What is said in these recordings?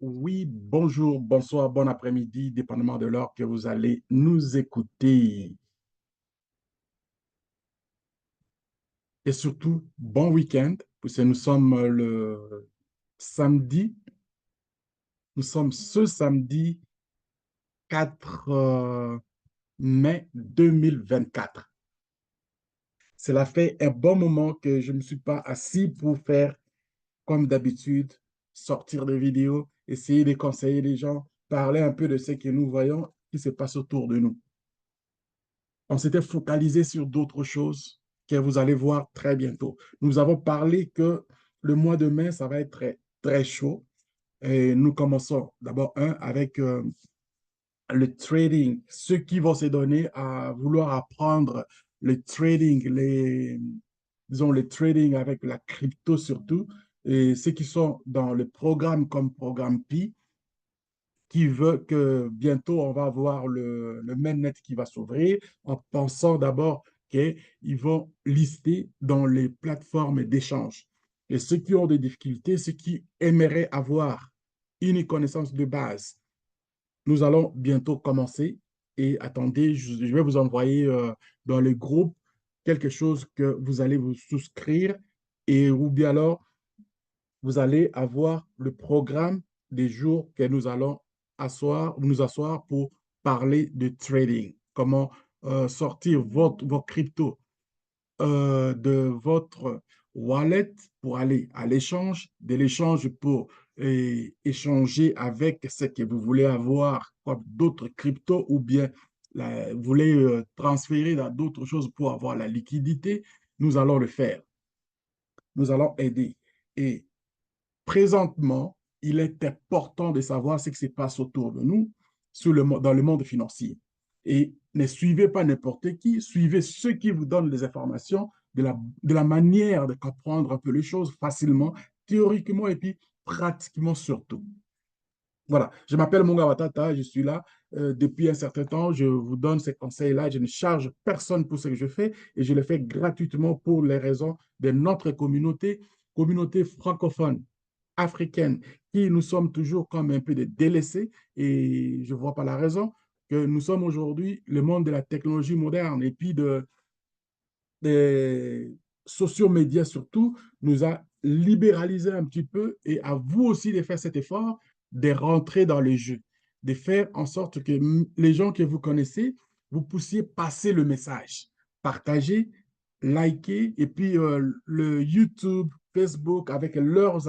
Oui, bonjour, bonsoir, bon après-midi, dépendamment de l'heure que vous allez nous écouter. Et surtout, bon week-end, puisque nous sommes le samedi, nous sommes ce samedi 4 mai 2024. Cela fait un bon moment que je ne me suis pas assis pour faire, comme d'habitude, sortir des vidéos, essayer de conseiller les gens, parler un peu de ce que nous voyons qui se passe autour de nous. On s'était focalisé sur d'autres choses que vous allez voir très bientôt. Nous avons parlé que le mois de mai, ça va être très, très chaud. Et nous commençons d'abord, avec le trading. Ceux qui vont se donner à vouloir apprendre le trading, disons le trading avec la crypto surtout, et ceux qui sont dans le programme comme programme Pi, qui veut que bientôt on va avoir le mainnet qui va s'ouvrir en pensant d'abord qu'ils vont lister dans les plateformes d'échange. Et ceux qui ont des difficultés, ceux qui aimeraient avoir une connaissance de base, nous allons bientôt commencer. Et attendez, je vais vous envoyer dans le groupe quelque chose que vous allez vous souscrire et ou bien alors vous allez avoir le programme des jours que nous allons nous asseoir pour parler de trading. Comment sortir vos cryptos de votre wallet pour aller à l'échange, de l'échange pour échanger avec ce que vous voulez avoir, comme d'autres cryptos, ou bien vous voulez transférer dans d'autres choses pour avoir la liquidité. Nous allons le faire. Nous allons aider. Et présentement, il est important de savoir ce qui se passe autour de nous dans le monde financier. Et ne suivez pas n'importe qui, suivez ceux qui vous donnent des informations de la manière de comprendre un peu les choses facilement, théoriquement et puis pratiquement surtout. Voilà, je m'appelle Munga Watata, je suis là depuis un certain temps, je vous donne ces conseils-là, je ne charge personne pour ce que je fais et je le fais gratuitement pour les raisons de notre communauté francophone africaine, qui nous sommes toujours comme un peu des délaissés et je ne vois pas la raison que nous sommes aujourd'hui le monde de la technologie moderne et puis des sociaux médias surtout nous a libéralisé un petit peu et à vous aussi de faire cet effort de rentrer dans le jeu, de faire en sorte que les gens que vous connaissez, vous puissiez passer le message, partager, liker et puis le YouTube, Facebook avec leurs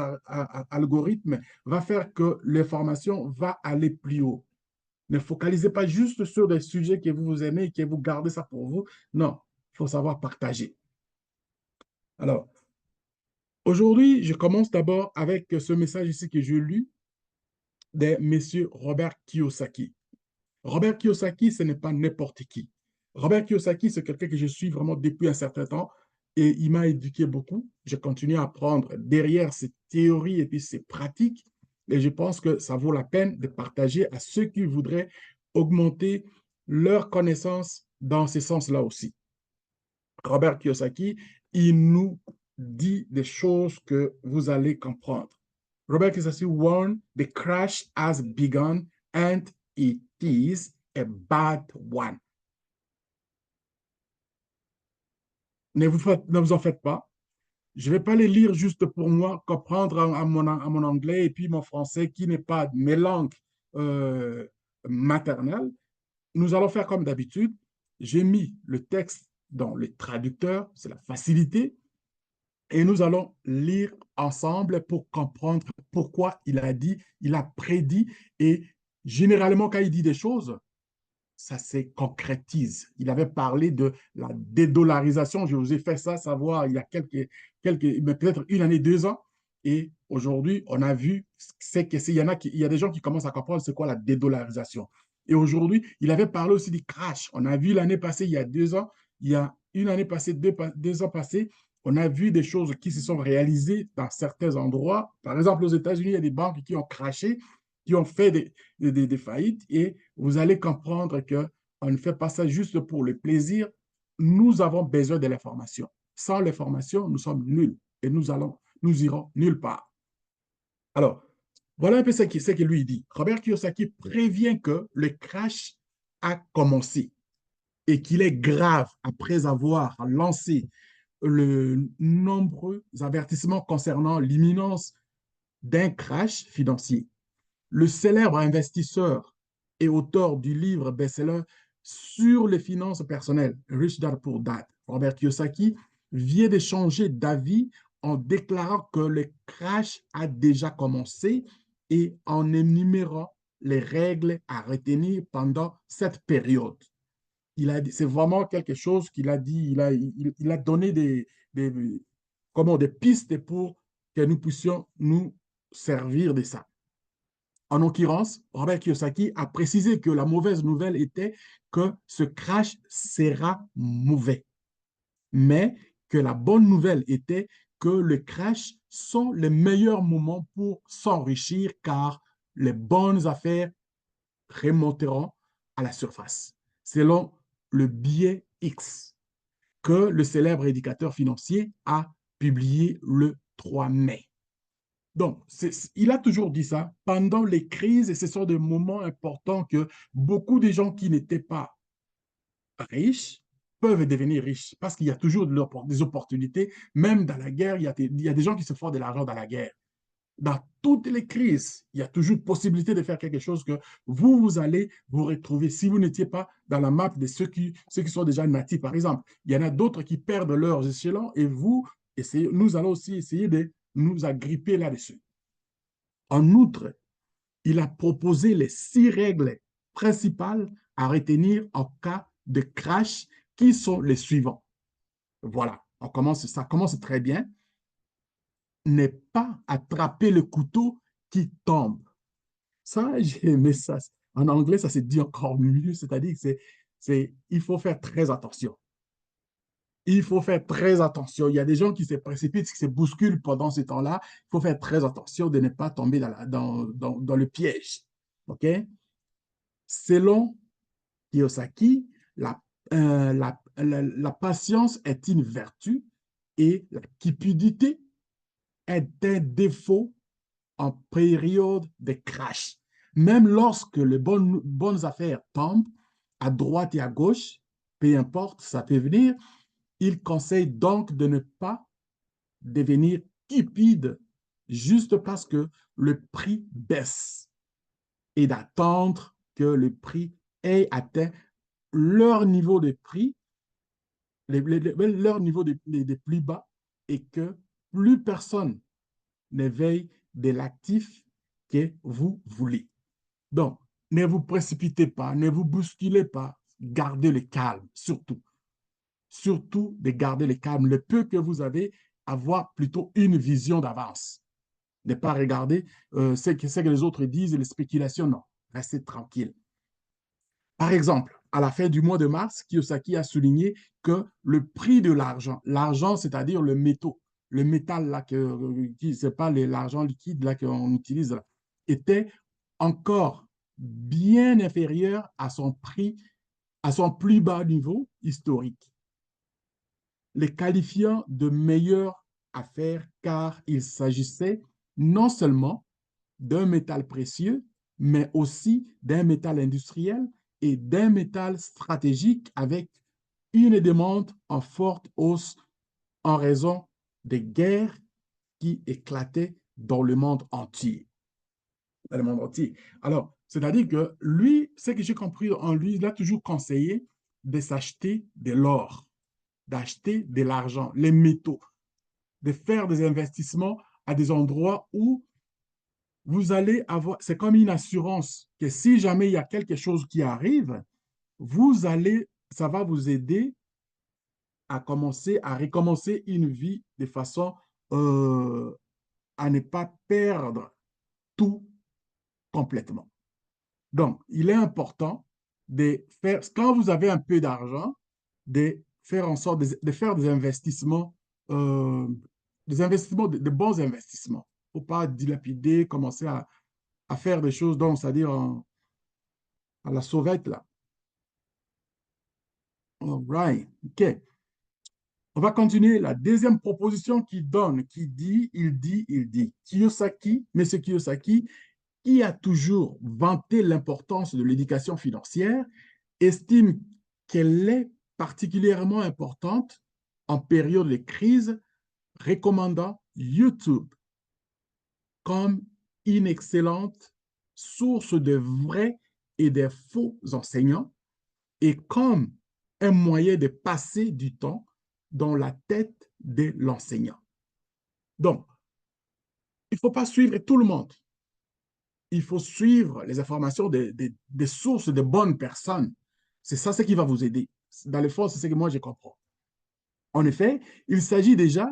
algorithmes va faire que l'information va aller plus haut. Ne focalisez pas juste sur des sujets que vous aimez et que vous gardez ça pour vous. Non, il faut savoir partager. Alors, aujourd'hui, je commence d'abord avec ce message ici que j'ai lu de Monsieur Robert Kiyosaki. Robert Kiyosaki, ce n'est pas n'importe qui. Robert Kiyosaki, c'est quelqu'un que je suis vraiment depuis un certain temps et il m'a éduqué beaucoup. Je continue à apprendre derrière ses théories et puis ses pratiques et je pense que ça vaut la peine de partager à ceux qui voudraient augmenter leurs connaissances dans ce sens-là aussi. Robert Kiyosaki, il nous dit des choses que vous allez comprendre. Robert Kiyosaki warned, the crash has begun and it is a bad one. Ne vous en faites pas. Je ne vais pas les lire juste pour moi, comprendre à mon anglais et puis mon français qui n'est pas mes langues euh, maternelles. Nous allons faire comme d'habitude. J'ai mis le texte dans le traducteur, c'est la facilité. Et nous allons lire ensemble pour comprendre pourquoi il a dit, il a prédit. Et généralement, quand il dit des choses, ça se concrétise. Il avait parlé de la dédollarisation. Je vous ai fait ça savoir il y a peut-être une année, 2 ans. Et aujourd'hui, on a vu il y a des gens qui commencent à comprendre c'est quoi la dédollarisation. Et aujourd'hui, il avait parlé aussi du crash. On a vu l'année passée, il y a 2 ans, il y a une année passée, 2 ans passés, on a vu des choses qui se sont réalisées dans certains endroits. Par exemple, aux États-Unis, il y a des banques qui ont craché, qui ont fait des faillites et vous allez comprendre qu'on ne fait pas ça juste pour le plaisir. Nous avons besoin de l'information. Sans l'information, nous sommes nuls et nous irons nulle part. Alors, Voilà un peu ce que lui dit. Robert Kiyosaki prévient que le crash a commencé et qu'il est grave après avoir lancé le nombreux avertissements concernant l'imminence d'un crash financier. Le célèbre investisseur et auteur du livre best-seller sur les finances personnelles, Rich Dad Poor Dad, Robert Kiyosaki, vient de changer d'avis en déclarant que le crash a déjà commencé et en énumérant les règles à retenir pendant cette période. C'est vraiment quelque chose qu'il a dit, il a donné des, comment, des pistes pour que nous puissions nous servir de ça. En l'occurrence, Robert Kiyosaki a précisé que la mauvaise nouvelle était que ce crash sera mauvais, mais que la bonne nouvelle était que le crash sont les meilleurs moments pour s'enrichir car les bonnes affaires remonteront à la surface, selon le biais X que le célèbre éducateur financier a publié le 3 mai. Donc, il a toujours dit ça. Pendant les crises, et ce sont des moments importants que beaucoup de gens qui n'étaient pas riches peuvent devenir riches parce qu'il y a toujours des opportunités. Même dans la guerre, il y a des gens qui se font de l'argent dans la guerre. Dans toutes les crises, il y a toujours possibilité de faire quelque chose que vous allez vous retrouver si vous n'étiez pas dans la map de ceux qui sont déjà natifs, par exemple. Il y en a d'autres qui perdent leurs échelons et nous allons aussi essayer de nous agripper là-dessus. En outre, il a proposé les 6 règles principales à retenir en cas de crash, qui sont les suivants. Voilà, ça commence très bien. Ne pas attraper le couteau qui tombe. Ça, j'ai aimé ça. En anglais, ça se dit encore mieux, c'est-à-dire que il faut faire très attention. Il faut faire très attention. Il y a des gens qui se précipitent, qui se bousculent pendant ce temps-là. Il faut faire très attention de ne pas tomber dans le piège. OK? Selon Kiyosaki, la patience est une vertu et la cupidité est un défaut en période de crash. Même lorsque les bonnes affaires tombent à droite et à gauche, peu importe, ça peut venir, il conseille donc de ne pas devenir cupide juste parce que le prix baisse et d'attendre que le prix ait atteint leur niveau de prix, leur niveau de plus bas et que plus personne n'éveille de l'actif que vous voulez. Donc, ne vous précipitez pas, ne vous bousculez pas, gardez le calme, surtout. Surtout de garder le calme. Le peu que vous avez, avoir plutôt une vision d'avance. Ne pas regarder ce que les autres disent, les spéculations, non. Restez tranquille. Par exemple, à la fin du mois de mars, Kiyosaki a souligné que le prix de l'argent, c'est-à-dire le métal là, c'est pas l'argent liquide là qu'on utilise, là, était encore bien inférieur à son prix, à son plus bas niveau historique, les qualifiant de meilleures affaires car il s'agissait non seulement d'un métal précieux, mais aussi d'un métal industriel et d'un métal stratégique avec une demande en forte hausse en raison des guerres qui éclataient dans le monde entier. Dans le monde entier. Alors, c'est-à-dire que lui, ce que j'ai compris en lui, il a toujours conseillé de s'acheter de l'or, d'acheter de l'argent, les métaux, de faire des investissements à des endroits où vous allez avoir, c'est comme une assurance que si jamais il y a quelque chose qui arrive, ça va vous aider à commencer, à recommencer une vie de façon euh, à ne pas perdre tout complètement. Donc, il est important de faire, quand vous avez un peu d'argent, de faire en sorte de faire des investissements, de bons investissements. Il ne faut pas dilapider, commencer à faire des choses, donc, c'est-à-dire à la sauvette, là. All right. OK. On va continuer la deuxième proposition qui donne, qui dit, il dit, il dit. Kiyosaki, M. Kiyosaki, qui a toujours vanté l'importance de l'éducation financière, estime qu'elle est particulièrement importante en période de crise, recommandant YouTube comme une excellente source de vrais et de faux enseignants et comme un moyen de passer du temps dans la tête de l'enseignant. Donc, il ne faut pas suivre tout le monde. Il faut suivre les informations des sources de bonnes personnes. C'est ça ce qui va vous aider. Dans le fond, c'est ce que moi je comprends. En effet, il s'agit déjà,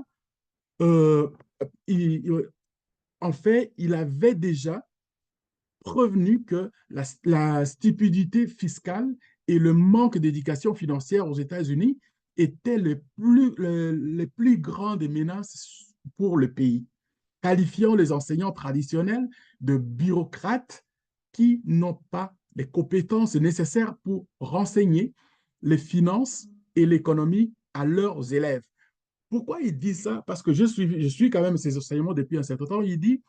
euh, il, en fait, il avait déjà prévenu que la stupidité fiscale et le manque d'éducation financière aux États-Unis étaient les plus grandes menaces pour le pays, qualifiant les enseignants traditionnels de bureaucrates qui n'ont pas les compétences nécessaires pour renseigner les finances et l'économie à leurs élèves. Pourquoi il dit ça? Parce que je suis quand même ces enseignements depuis un certain temps. Il dit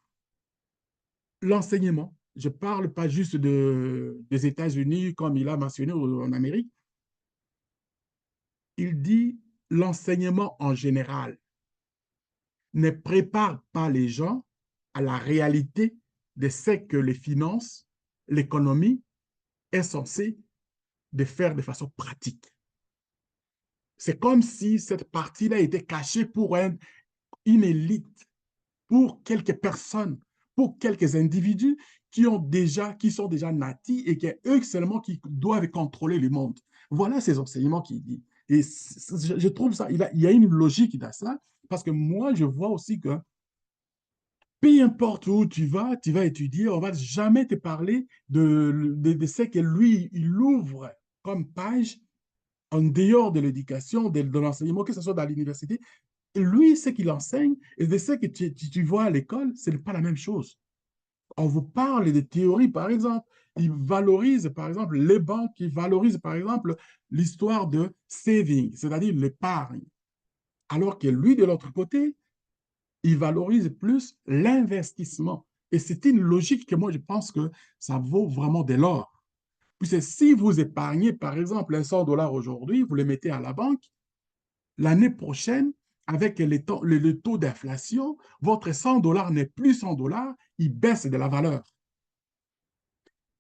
l'enseignement. Je ne parle pas juste des États-Unis, comme il a mentionné en Amérique. Il dit l'enseignement en général ne prépare pas les gens à la réalité de ce que les finances, l'économie est censée de faire de façon pratique. C'est comme si cette partie-là était cachée pour une élite, pour quelques personnes, pour quelques individus qui sont déjà natis et qui eux seulement qui doivent contrôler le monde. Voilà ces enseignements qu'il dit. Et je trouve ça, il y a une logique dans ça, parce que moi, je vois aussi que peu importe où tu vas étudier, on ne va jamais te parler de ce que lui, il ouvre comme page en dehors de l'éducation, de l'enseignement, que ce soit dans l'université. Lui, ce qu'il enseigne et de ce que tu vois à l'école, ce n'est pas la même chose. On vous parle de théories, par exemple. Il valorise, par exemple, les banques, il valorise, par exemple, l'histoire de saving, c'est-à-dire l'épargne. Alors que lui, de l'autre côté, il valorise plus l'investissement. Et c'est une logique que moi, je pense que ça vaut vraiment de l'or. Puisque si vous épargnez, par exemple, 100 $ aujourd'hui, vous les mettez à la banque, l'année prochaine, avec le taux d'inflation, votre 100 $ n'est plus 100 $, il baisse de la valeur.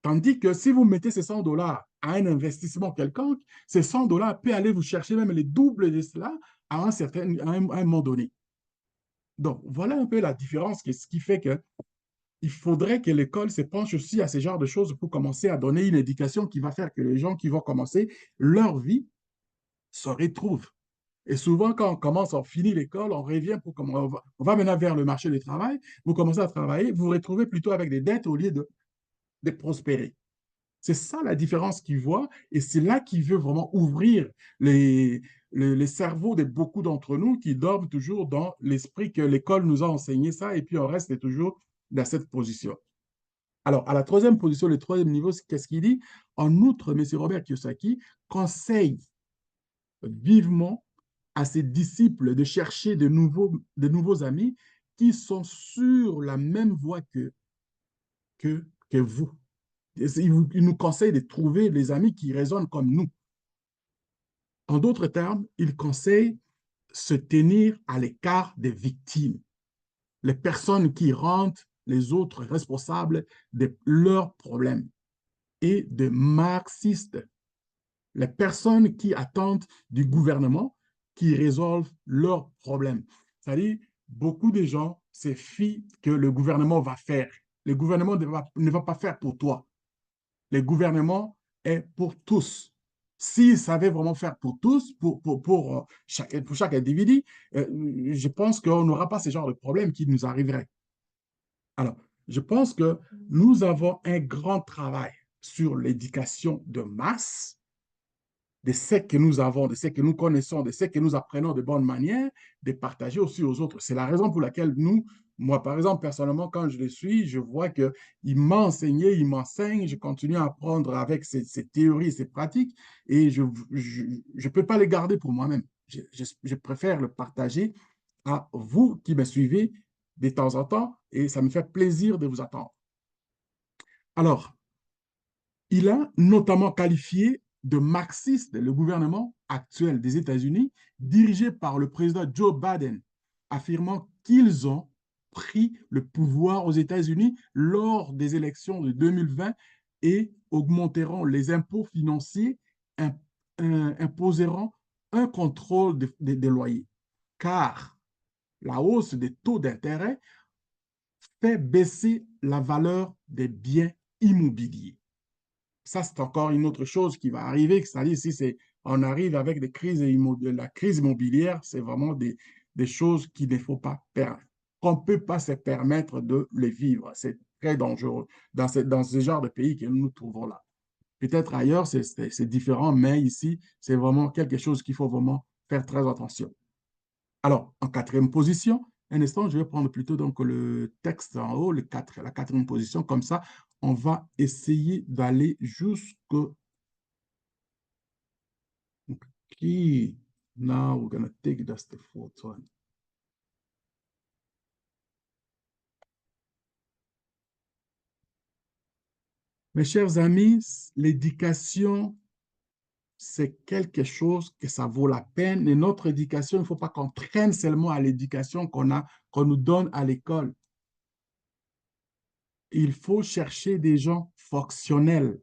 Tandis que si vous mettez ces 100 $ à un investissement quelconque, ces 100 $ peuvent aller vous chercher même les doubles de cela à un moment donné. Donc, voilà un peu la différence, ce qui fait que il faudrait que l'école se penche aussi à ce genre de choses pour commencer à donner une éducation qui va faire que les gens qui vont commencer leur vie se retrouvent. Et souvent, quand on commence, on finit l'école, on revient on va maintenant vers le marché du travail, vous commencez à travailler, vous vous retrouvez plutôt avec des dettes au lieu de prospérer. C'est ça la différence qu'il voit et c'est là qu'il veut vraiment ouvrir les cerveaux de beaucoup d'entre nous qui dorment toujours dans l'esprit que l'école nous a enseigné ça et puis on reste toujours dans cette position. Alors, à la troisième position, le troisième niveau, qu'est-ce qu'il dit? En outre, M. Robert Kiyosaki conseille vivement à ses disciples de chercher de nouveaux amis qui sont sur la même voie que vous. Il nous conseille de trouver des amis qui raisonnent comme nous. En d'autres termes, il conseille se tenir à l'écart des victimes, les personnes qui rendent les autres responsables de leurs problèmes, et de marxistes, les personnes qui attendent du gouvernement qui résolvent leurs problèmes. C'est-à-dire, beaucoup de gens se fient que le gouvernement va faire. Le gouvernement ne va pas faire pour toi. Le gouvernement est pour tous. S'il savait vraiment faire pour tous, pour chaque individu, je pense qu'on n'aura pas ce genre de problème qui nous arriverait. Alors, je pense que nous avons un grand travail sur l'éducation de masse, de ce que nous avons, de ce que nous connaissons, de ce que nous apprenons de bonne manière, de partager aussi aux autres. C'est la raison pour laquelle moi, par exemple, personnellement, quand je le suis, je vois qu'il m'a enseigné, il m'enseigne, je continue à apprendre avec ces théories, ces pratiques, et je ne peux pas les garder pour moi-même. je préfère le partager à vous qui me suivez de temps en temps et ça me fait plaisir de vous attendre. Alors, il a notamment qualifié de marxiste le gouvernement actuel des États-Unis, dirigé par le président Joe Biden, affirmant qu'ils ont pris le pouvoir aux États-Unis lors des élections de 2020 et augmenteront les impôts financiers, imposeront un contrôle des loyers. Car la hausse des taux d'intérêt fait baisser la valeur des biens immobiliers. Ça, c'est encore une autre chose qui va arriver, c'est-à-dire si on arrive avec la crise immobilière, c'est vraiment des choses qu'il ne faut pas perdre, qu'on ne peut pas se permettre de les vivre. C'est très dangereux dans ce genre de pays que nous nous trouvons là. Peut-être ailleurs, c'est différent, mais ici, c'est vraiment quelque chose qu'il faut vraiment faire très attention. Alors, en quatrième position, un instant, je vais prendre plutôt donc le texte en haut, la quatrième position, comme ça, on va essayer d'aller jusqu'au... Okay. Now we're going to take just the fourth one. Mes chers amis, l'éducation, c'est quelque chose que ça vaut la peine. Et notre éducation, il ne faut pas qu'on traîne seulement à l'éducation qu'on nous donne à l'école. Il faut chercher des gens fonctionnels.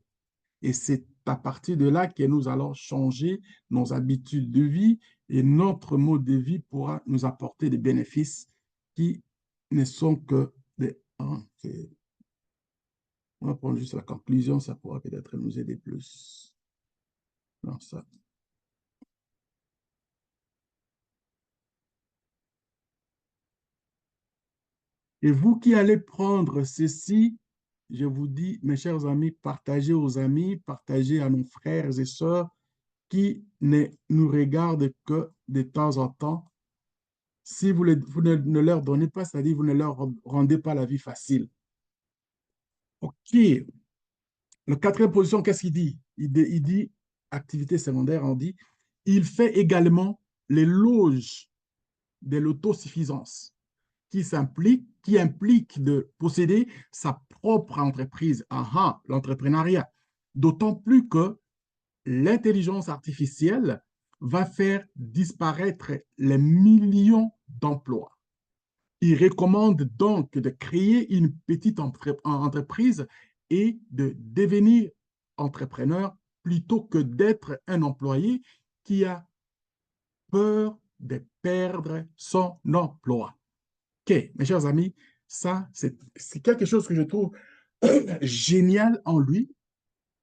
Et c'est à partir de là que nous allons changer nos habitudes de vie et notre mode de vie pourra nous apporter des bénéfices qui ne sont que des... Okay. On va prendre juste la conclusion, ça pourra peut-être nous aider plus. Non, ça. Et vous qui allez prendre ceci, je vous dis, mes chers amis, partagez aux amis, partagez à nos frères et sœurs qui ne nous regardent que de temps en temps. Si vous ne leur donnez pas, c'est-à-dire vous ne leur rendez pas la vie facile. OK. La quatrième position, qu'est-ce qu'il dit? Il dit, activité secondaire, on dit, il fait également l'éloge de l'autosuffisance qui implique de posséder sa propre entreprise. L'entrepreneuriat. D'autant plus que l'intelligence artificielle va faire disparaître les millions d'emplois. Il recommande donc de créer une petite entreprise et de devenir entrepreneur plutôt que d'être un employé qui a peur de perdre son emploi. OK, mes chers amis, ça, c'est quelque chose que je trouve génial en lui.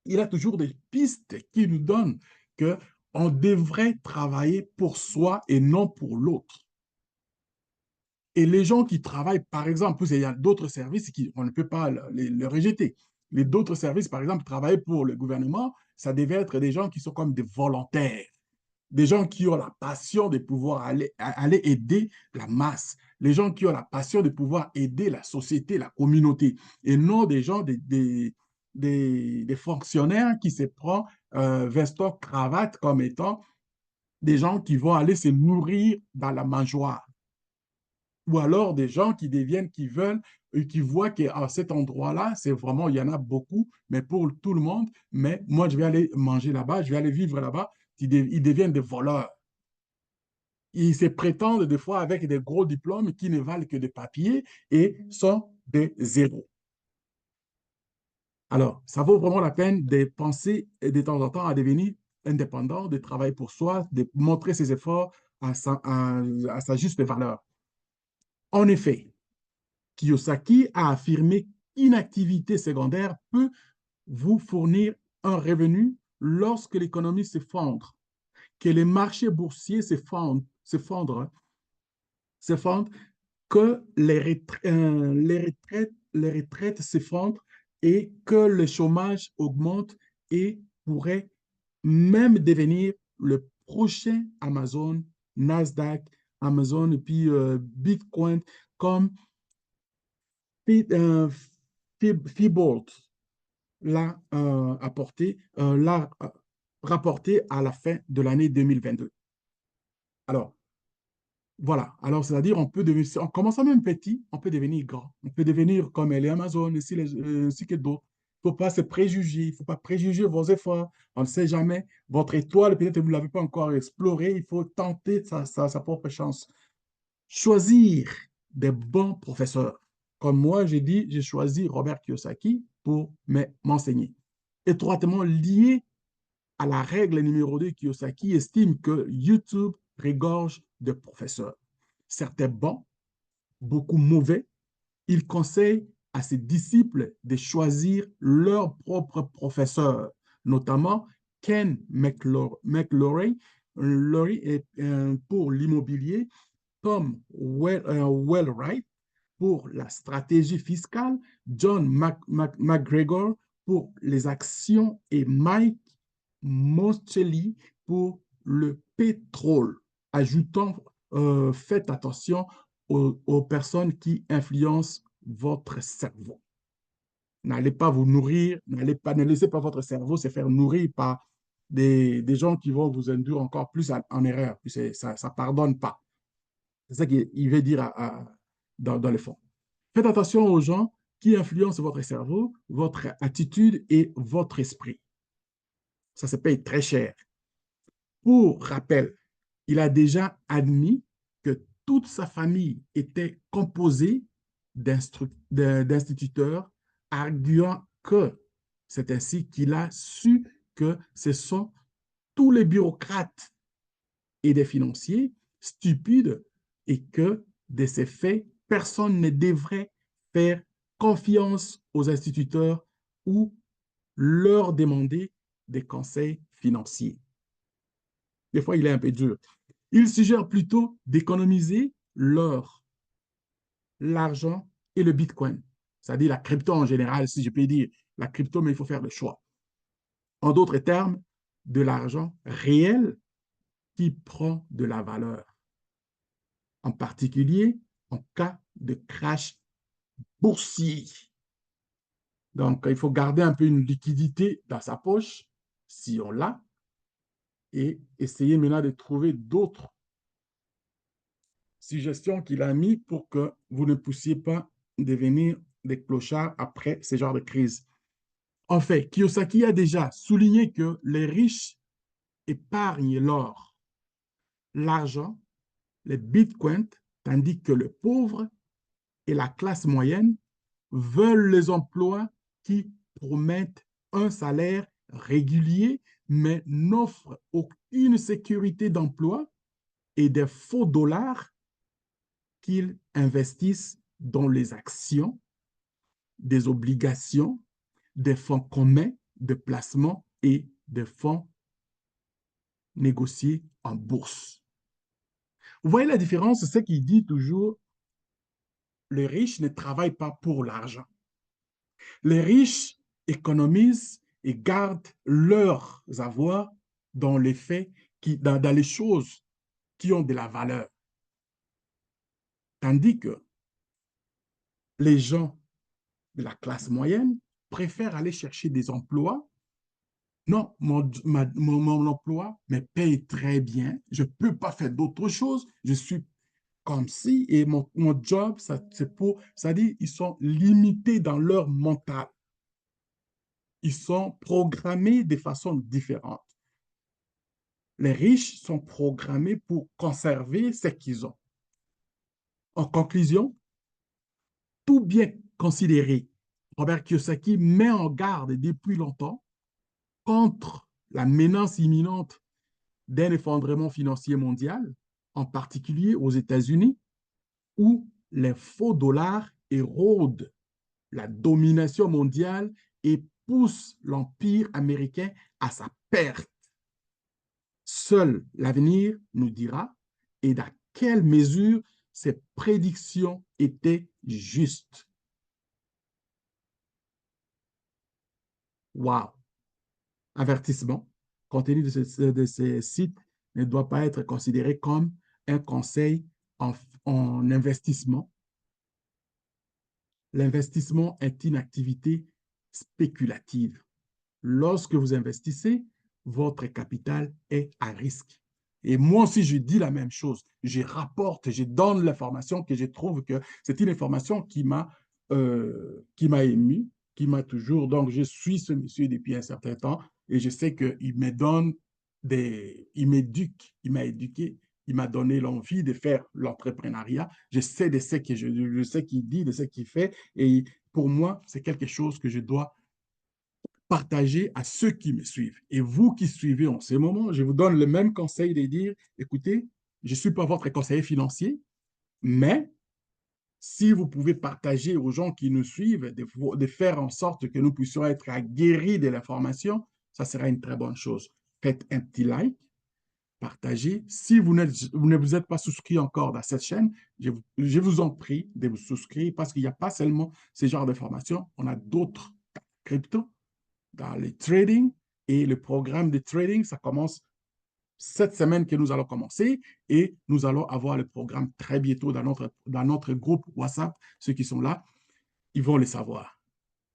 Il a toujours des pistes qui nous donnent qu'on devrait travailler pour soi et non pour l'autre. Et les gens qui travaillent, par exemple, il y a d'autres services on ne peut pas les rejeter. Les d'autres services, par exemple, travailler pour le gouvernement, ça devait être des gens qui sont comme des volontaires, des gens qui ont la passion de pouvoir aller aider la masse, les gens qui ont la passion de pouvoir aider la société, la communauté, et non des gens, des fonctionnaires qui se prennent veston, cravate comme étant des gens qui vont aller se nourrir dans la mangeoire. Ou alors des gens qui deviennent, qui veulent, et qui voient qu'à cet endroit-là, c'est vraiment, il y en a beaucoup, mais pour tout le monde, mais moi, je vais aller manger là-bas, je vais aller vivre là-bas, ils deviennent des voleurs. Ils se prétendent des fois avec des gros diplômes qui ne valent que des papiers et sont des zéros. Alors, ça vaut vraiment la peine de penser de temps en temps à devenir indépendant, de travailler pour soi, de montrer ses efforts à sa juste valeur. En effet, Kiyosaki a affirmé qu'une activité secondaire peut vous fournir un revenu lorsque l'économie s'effondre, que les marchés boursiers s'effondrent, que les retraites s'effondrent et que le chômage augmente et pourrait même devenir le prochain Amazon, Nasdaq, Amazon et puis Bitcoin comme Fibolt l'a rapporté à la fin de l'année 2022. Alors, voilà. Alors, c'est-à-dire, on peut devenir, en commençant même petit, on peut devenir grand. On peut devenir comme les Amazon, ainsi que d'autres. Il ne faut pas se préjuger, il ne faut pas préjuger vos efforts. On ne sait jamais. Votre étoile, peut-être que vous ne l'avez pas encore explorée. Il faut tenter sa propre chance. Choisir des bons professeurs. Comme moi, j'ai dit, j'ai choisi Robert Kiyosaki pour m'enseigner. Étroitement lié à la règle numéro 2, Kiyosaki estime que YouTube regorge de professeurs. Certains bons, beaucoup mauvais. Il conseille à ses disciples de choisir leur propre professeur, notamment Ken McLaurin pour l'immobilier, Tom Wellwright pour la stratégie fiscale, John McGregor pour les actions et Mike Moschelli pour le pétrole. Ajoutant, faites attention aux personnes qui influencent votre cerveau. N'allez pas vous nourrir, ne laissez pas votre cerveau se faire nourrir par des gens qui vont vous induire encore plus en erreur. Ça ne pardonne pas. C'est ça qu'il veut dire dans le fond. Faites attention aux gens qui influencent votre cerveau, votre attitude et votre esprit. Ça se paye très cher. Pour rappel, il a déjà admis que toute sa famille était composée d'instituteurs, arguant que c'est ainsi qu'il a su que ce sont tous les bureaucrates et des financiers stupides et que de ces faits, personne ne devrait faire confiance aux instituteurs ou leur demander des conseils financiers. Des fois, il est un peu dur. Il suggère plutôt d'économiser l'or, l'argent et le bitcoin, c'est-à-dire la crypto en général, si je peux dire la crypto, mais il faut faire le choix. En d'autres termes, de l'argent réel qui prend de la valeur, en particulier en cas de crash boursier. Donc, il faut garder un peu une liquidité dans sa poche, si on l'a, et essayer maintenant de trouver d'autres suggestions qu'il a mis pour que vous ne puissiez pas devenir des clochards après ce genre de crise. En fait, Kiyosaki a déjà souligné que les riches épargnent l'or, l'argent, les bitcoins, tandis que les pauvres et la classe moyenne veulent les emplois qui promettent un salaire régulier, mais n'offrent aucune sécurité d'emploi et des faux dollars qu'ils investissent dans les actions, des obligations, des fonds communs de placement et des fonds négociés en bourse. Vous voyez la différence, c'est qu'il dit toujours, les riches ne travaillent pas pour l'argent. Les riches économisent et gardent leurs avoirs dans les faits, dans les choses qui ont de la valeur. Tandis que les gens de la classe moyenne préfèrent aller chercher des emplois. Non, mon emploi me paye très bien. Je ne peux pas faire d'autre chose. Je suis comme si, et mon job, c'est pour, c'est-à-dire, ils sont limités dans leur mental. Ils sont programmés de façon différente. Les riches sont programmés pour conserver ce qu'ils ont. En conclusion, tout bien considéré, Robert Kiyosaki met en garde depuis longtemps contre la menace imminente d'un effondrement financier mondial, en particulier aux États-Unis, où les faux dollars érodent la domination mondiale et poussent l'Empire américain à sa perte. Seul l'avenir nous dira et dans quelle mesure ces prédictions étaient justes. Wow! Avertissement. Contenu de ces sites ne doit pas être considéré comme un conseil en investissement. L'investissement est une activité spéculative. Lorsque vous investissez, votre capital est à risque. Et moi aussi, je dis la même chose. Je rapporte, je donne l'information que je trouve que c'est une information qui m'a ému, qui m'a toujours. Donc, je suis ce monsieur depuis un certain temps et je sais qu'il me donne il m'éduque, il m'a éduqué, il m'a donné l'envie de faire l'entrepreneuriat. Je sais de ce que je sais qu'il dit, de ce qu'il fait. Et pour moi, c'est quelque chose que je dois partager à ceux qui me suivent. Et vous qui suivez en ce moment, je vous donne le même conseil de dire, écoutez, je ne suis pas votre conseiller financier, mais si vous pouvez partager aux gens qui nous suivent, de faire en sorte que nous puissions être aguerris de l'information, ça sera une très bonne chose. Faites un petit like, partagez. Si vous ne vous êtes pas souscrit encore à cette chaîne, je vous en prie de vous souscrire parce qu'il n'y a pas seulement ce genre d'informations, on a d'autres cryptos dans le trading et le programme de trading, ça commence cette semaine que nous allons commencer et nous allons avoir le programme très bientôt dans notre groupe WhatsApp. Ceux qui sont là, ils vont le savoir.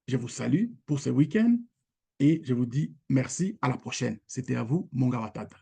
Je vous salue pour ce week-end et je vous dis merci à la prochaine. C'était à vous, mon Gavatad.